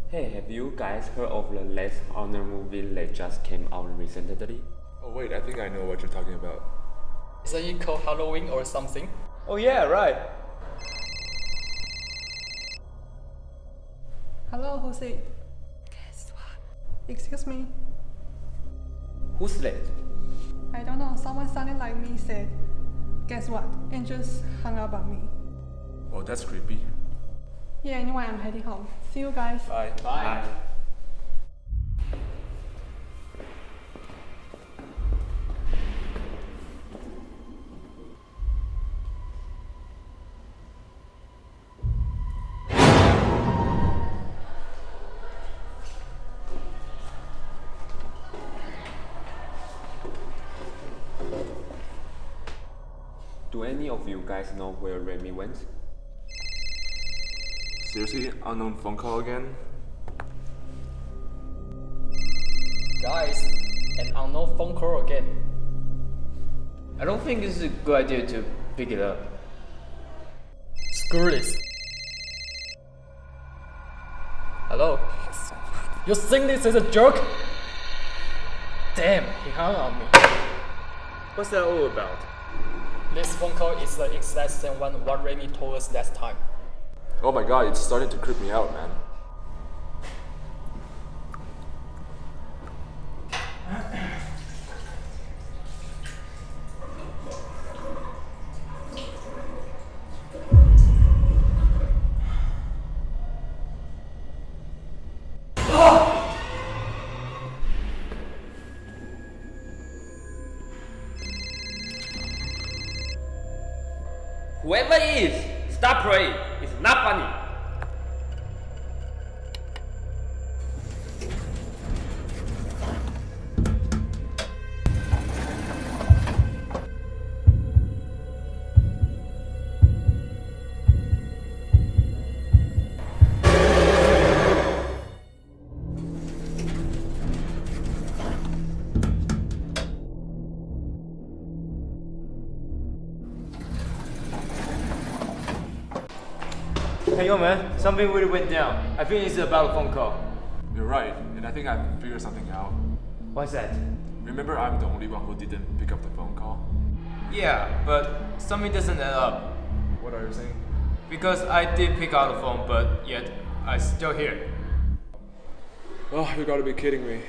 Hey, have you guys heard of the latest horror movie that just came out recently? Oh wait, I think I know what you're talking about. Isn't it called Halloween or something? Oh yeah, right. Hello, Jose. Guess what? Excuse me. Who's that? I don't know. Someone sounding like me said, guess what? And just hung up on me. Oh, that's creepy. Yeah, anyway, I'm heading home. See you guys. Bye. Bye. Do any of you guys know where Remy went? Seriously, unknown phone call again? Guys, an unknown phone call again. I don't think it's a good idea to pick it up. Screw this. Hello? You think this is a joke? Damn, he hung on me. What's that all about? This phone call is the exact same one what Remy told us last time. Oh my god, it's starting to creep me out, man. Whoever it is, stop praying. It's not funny. Hey yo man, something really went down. I think it's about a phone call. You're right, and I think I figured something out. What's that? Remember, I'm the only one who didn't pick up the phone call? Yeah, but something doesn't add up. What are you saying? Because I did pick up the phone, but yet I still hear it. Oh, you gotta be kidding me.